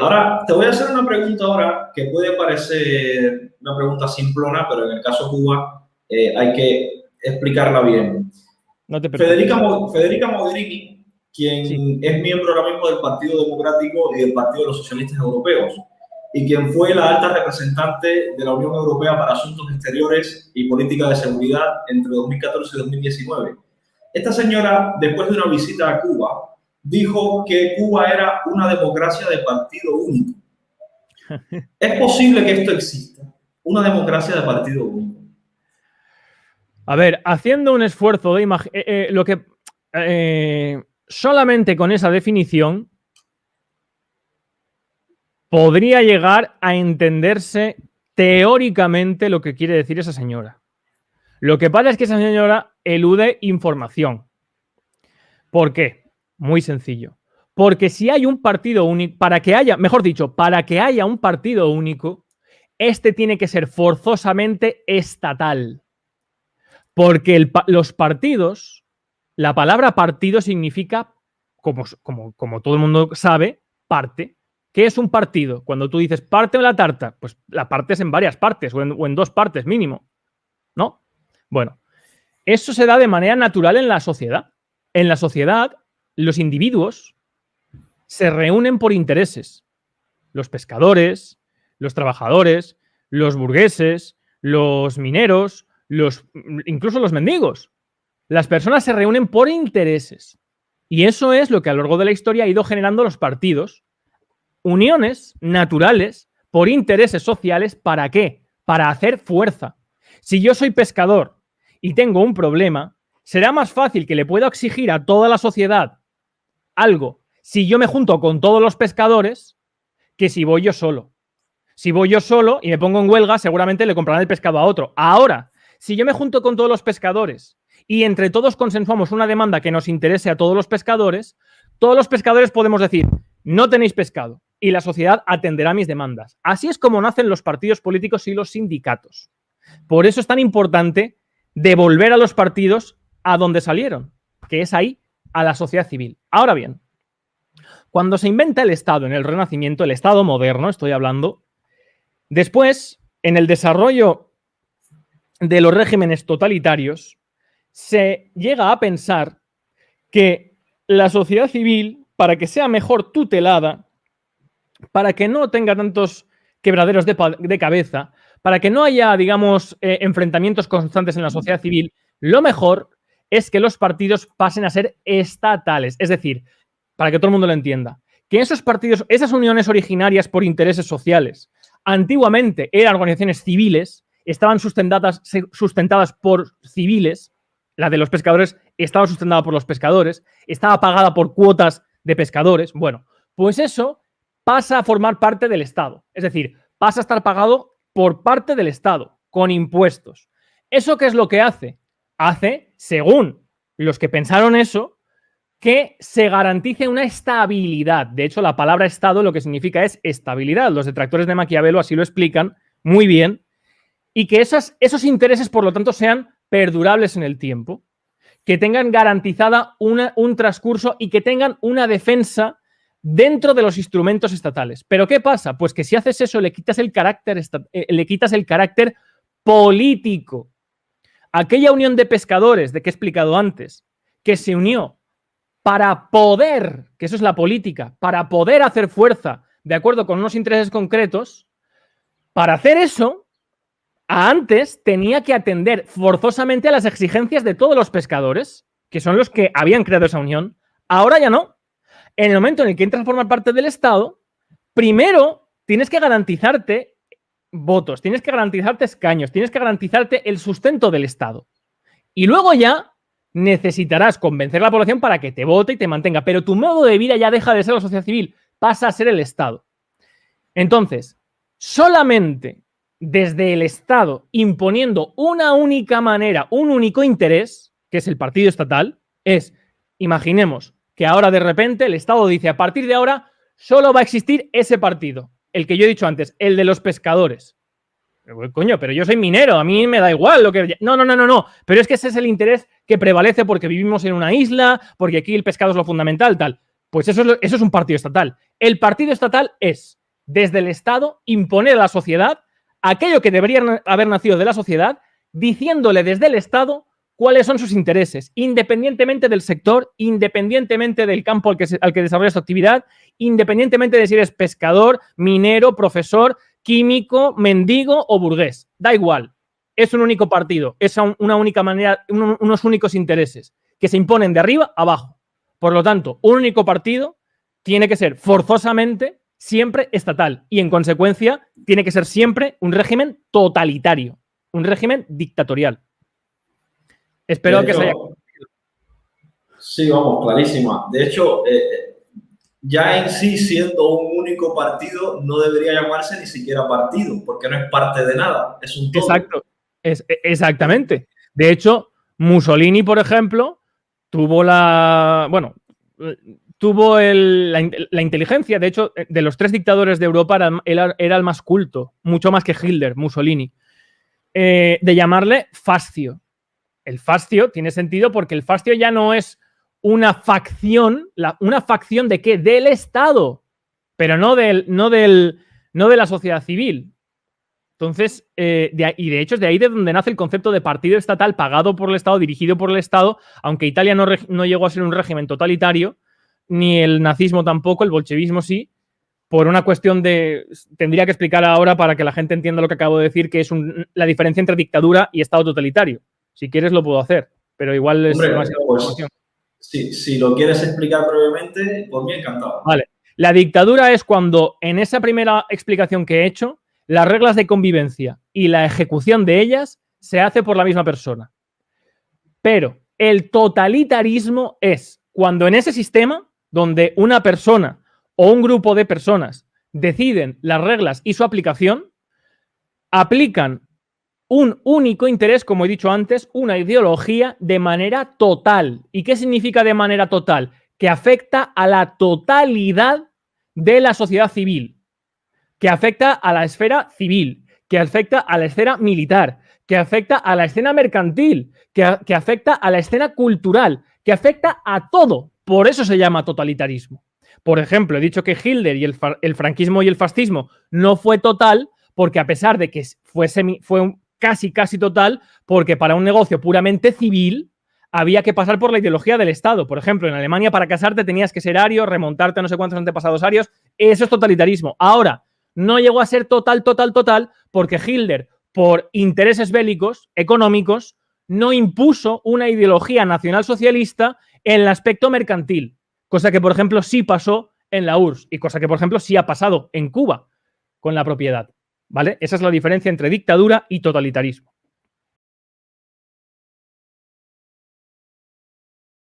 Ahora, te voy a hacer una pregunta ahora que puede parecer una pregunta simplona, pero en el caso Cuba hay que explicarla bien. No te preocupes. Federica Mogherini, quien Sí. es miembro ahora mismo del Partido Democrático y del Partido de los Socialistas Europeos, y quien fue la alta representante de la Unión Europea para Asuntos Exteriores y Política de Seguridad entre 2014 y 2019. Esta señora, después de una visita a Cuba, dijo que Cuba era una democracia de partido único. ¿Es posible que esto exista? Una democracia de partido único. A ver, haciendo un esfuerzo de solamente con esa definición podría llegar a entenderse teóricamente lo que quiere decir esa señora. Lo que pasa es que esa señora elude información. ¿Por qué? Muy sencillo. Porque si hay un partido único, para que haya un partido único, este tiene que ser forzosamente estatal. Porque los partidos, la palabra partido significa, como todo el mundo sabe, parte. ¿Qué es un partido? Cuando tú dices parte de la tarta, pues la partes en varias partes o en dos partes mínimo, ¿no? Bueno, eso se da de manera natural en la sociedad. En la sociedad, los individuos se reúnen por intereses. Los pescadores, los trabajadores, los burgueses, los mineros, incluso los mendigos. Las personas se reúnen por intereses. Y eso es lo que a lo largo de la historia ha ido generando los partidos. Uniones naturales por intereses sociales. ¿Para qué? Para hacer fuerza. Si yo soy pescador y tengo un problema, será más fácil que le pueda exigir a toda la sociedad algo si yo me junto con todos los pescadores que si voy yo solo. Si voy yo solo y me pongo en huelga, seguramente le comprarán el pescado a otro. Ahora, si yo me junto con todos los pescadores y entre todos consensuamos una demanda que nos interese a todos los pescadores podemos decir, no tenéis pescado, y la sociedad atenderá mis demandas. Así es como nacen los partidos políticos y los sindicatos. Por eso es tan importante devolver a los partidos a donde salieron, que es ahí, a la sociedad civil. Ahora bien, cuando se inventa el Estado en el Renacimiento, el Estado moderno, estoy hablando, después, en el desarrollo de los regímenes totalitarios, se llega a pensar que la sociedad civil, para que sea mejor tutelada, para que no tenga tantos quebraderos de cabeza, para que no haya, digamos, enfrentamientos constantes en la sociedad civil, lo mejor es que los partidos pasen a ser estatales. Es decir, para que todo el mundo lo entienda, que esos partidos, esas uniones originarias por intereses sociales, antiguamente eran organizaciones civiles, estaban sustentadas por civiles, la de los pescadores estaba sustentada por los pescadores, estaba pagada por cuotas de pescadores. Bueno, pues eso pasa a formar parte del Estado. Es decir, pasa a estar pagado por parte del Estado, con impuestos. ¿Eso qué es lo que hace? Hace, según los que pensaron eso, que se garantice una estabilidad. De hecho, la palabra Estado lo que significa es estabilidad. Los detractores de Maquiavelo así lo explican muy bien. Y que esos intereses, por lo tanto, sean perdurables en el tiempo, que tengan garantizada un transcurso y que tengan una defensa dentro de los instrumentos estatales. ¿Pero qué pasa? Pues que si haces eso le quitas el carácter político. Aquella unión de pescadores, de que he explicado antes, que se unió para poder, que eso es la política, para poder hacer fuerza de acuerdo con unos intereses concretos, para hacer eso, antes tenía que atender forzosamente a las exigencias de todos los pescadores, que son los que habían creado esa unión. Ahora ya no. En el momento en el que entras a formar parte del Estado, primero tienes que garantizarte votos, tienes que garantizarte escaños, tienes que garantizarte el sustento del Estado. Y luego ya necesitarás convencer a la población para que te vote y te mantenga. Pero tu modo de vida ya deja de ser la sociedad civil, pasa a ser el Estado. Entonces, solamente desde el Estado imponiendo una única manera, un único interés, que es el partido estatal, imaginemos que ahora de repente el Estado dice, a partir de ahora solo va a existir ese partido, el que yo he dicho antes, el de los pescadores. Coño, pero yo soy minero, a mí me da igual lo que... No, pero es que ese es el interés que prevalece porque vivimos en una isla, porque aquí el pescado es lo fundamental, tal. Pues eso es un partido estatal. El partido estatal es, desde el Estado, imponer a la sociedad aquello que debería haber nacido de la sociedad, diciéndole desde el Estado cuáles son sus intereses, independientemente del sector, independientemente del campo al que desarrolla su actividad, independientemente de si eres pescador, minero, profesor, químico, mendigo o burgués. Da igual. Es un único partido, es una única manera, unos únicos intereses que se imponen de arriba a abajo. Por lo tanto, un único partido tiene que ser forzosamente siempre estatal y, en consecuencia, tiene que ser siempre un régimen totalitario, un régimen dictatorial. Espero De que hecho, se haya... sí, vamos, clarísima. De hecho, ya en sí, siendo un único partido, no debería llamarse ni siquiera partido, porque no es parte de nada, es un todo. Exacto, exactamente. De hecho, Mussolini, por ejemplo, tuvo la inteligencia. De hecho, de los 3 dictadores de Europa era el más culto, mucho más que Hitler, Mussolini, de llamarle fascio. El fascio tiene sentido porque el fascio ya no es una facción. ¿Una facción de qué? Del Estado, pero no de la sociedad civil. Entonces, y de hecho es de ahí de donde nace el concepto de partido estatal pagado por el Estado, dirigido por el Estado, aunque Italia no llegó a ser un régimen totalitario, ni el nazismo tampoco, el bolchevismo sí, por una cuestión de... Tendría que explicar ahora para que la gente entienda lo que acabo de decir, que es la diferencia entre dictadura y Estado totalitario. Si quieres lo puedo hacer, pero igual es demasiada información. Si lo quieres explicar brevemente, por mí encantado. Vale. La dictadura es cuando, en esa primera explicación que he hecho, las reglas de convivencia y la ejecución de ellas se hace por la misma persona. Pero el totalitarismo es cuando en ese sistema, donde una persona o un grupo de personas deciden las reglas y su aplicación, aplican un único interés, como he dicho antes, una ideología de manera total. ¿Y qué significa de manera total? Que afecta a la totalidad de la sociedad civil, que afecta a la esfera civil, que afecta a la esfera militar, que afecta a la escena mercantil, que afecta a la escena cultural, que afecta a todo. Por eso se llama totalitarismo. Por ejemplo, he dicho que Hitler y el franquismo y el fascismo no fue total, porque a pesar de que fue casi total, porque para un negocio puramente civil había que pasar por la ideología del Estado. Por ejemplo, en Alemania para casarte tenías que ser ario, remontarte a no sé cuántos antepasados arios. Eso es totalitarismo. Ahora, no llegó a ser total, porque Hitler, por intereses bélicos, económicos, no impuso una ideología nacionalsocialista en el aspecto mercantil, cosa que, por ejemplo, sí pasó en la URSS y cosa que, por ejemplo, sí ha pasado en Cuba con la propiedad, ¿vale? Esa es la diferencia entre dictadura y totalitarismo.